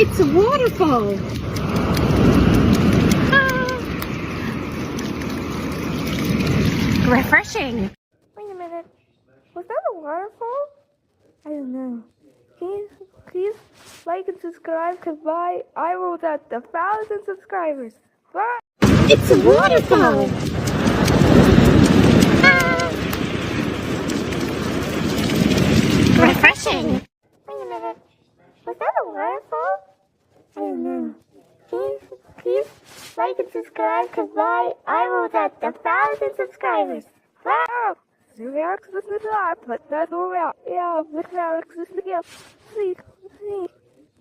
It's a waterfall! Refreshing! Wait a minute. Was that a waterfall? I don't know. Please like and subscribe, because bye. I will at 1,000 subscribers. Bye! It's a waterfall! Refreshing! Wait a minute. Was that a waterfall? I don't know. Please like and subscribe, because bye. I will at 1,000 subscribers. Bye! Alex, this is live, but that's all out. Yeah, look at Alex, this is again. See.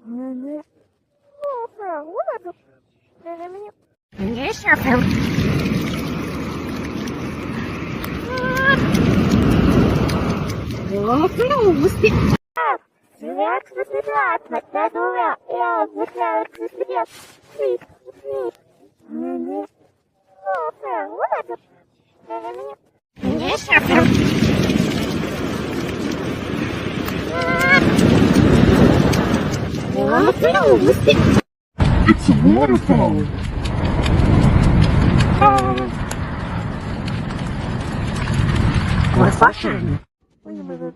And oh, what the? Yes, your phone. Oh, close it. Alex, this is live, but that's all out. Yeah, look at Alex, this is again. See. And oh, what the? Yes, your phone. Oh, close it. It's a waterfall. Refreshing. Wait a minute.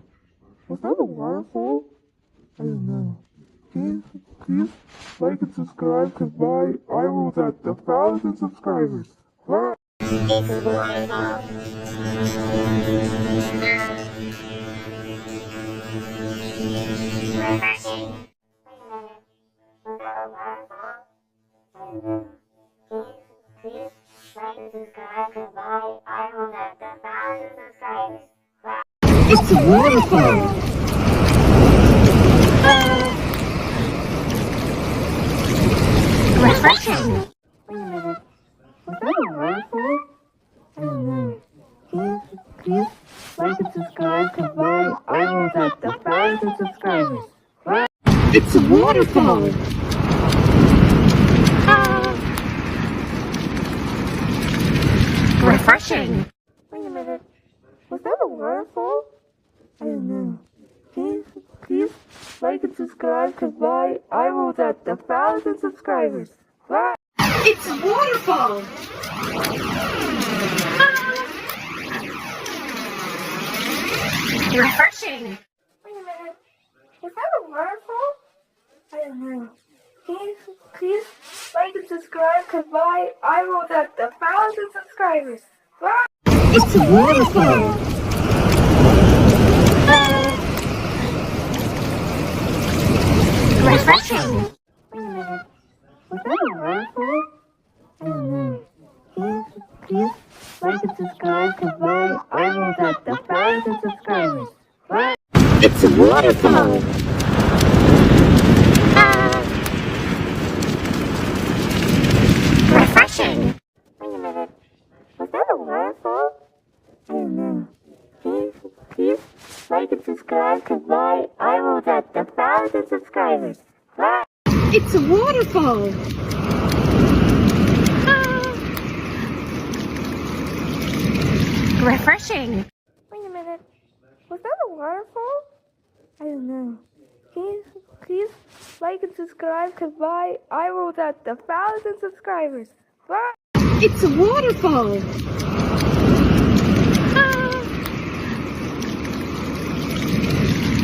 Was that a waterfall? I don't know. Please like and subscribe, because bye. I will at 1,000 subscribers. Bye. It's a waterfall. Refreshing. Wait a minute. Was that a waterfall? I don't know. Please like and subscribe, because bye. I will at 1,000 subscribers. Bye. It's a waterfall. Refreshing. Wait a minute. Was that a waterfall? I don't know. Please like and subscribe, because bye. I will at 1,000 subscribers. Bye. It's a waterfall. Refreshing. Wait a minute. Was that a waterfall? I don't know. Please like and subscribe, because bye. I will at 1,000 subscribers. Bye. It's a waterfall. Refreshing. Wait a minute. Was that a waterfall? I don't know. Please like and subscribe, because bye. I will at 1,000 subscribers. Bye. It's a waterfall. Refreshing. Wait a minute. Was that a waterfall? I don't know. Please like and subscribe, because bye. I will at 1,000 subscribers. Bye. It's a waterfall. Refreshing. Wait a minute. Was that a waterfall? I don't know. Please like and subscribe, because bye. I will at 1,000 subscribers. Bye. It's a waterfall.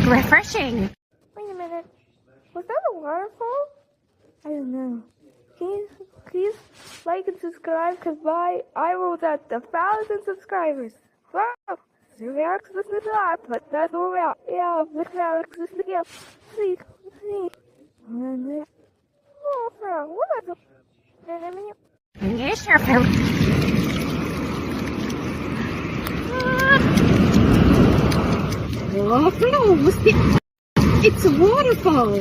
Refreshing. Wait a minute. Was that a waterfall? I don't know. Please like and subscribe, because bye. I will at 1,000 subscribers. Bye. Alex, this is live, but that's all out. Yeah, look at Alex, this is again. See. And oh, what the? Yes, your phone. Oh, close it. It's a waterfall.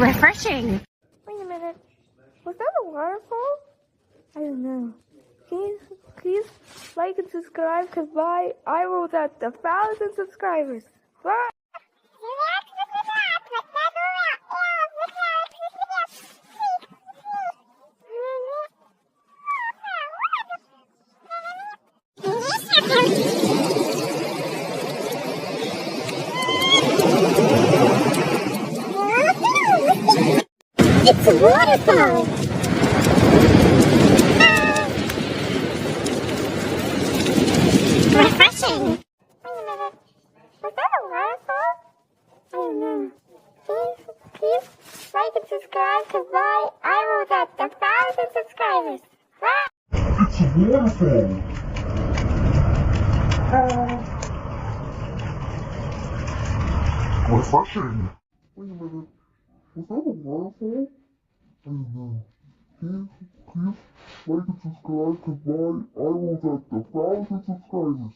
Refreshing. Wait a minute. Was that a waterfall? I don't know. Please like and subscribe, because bye. I will at 1,000 subscribers. Bye. It's a waterfall! Refreshing! Wait a minute. Was that a waterfall? I don't know. Please like and subscribe because I was at 1,000 subscribers. Bye! It's a waterfall. Refreshing. Wait a minute. Was that a waterfall? I don't know. Please like and subscribe because I was at 1,000 subscribers.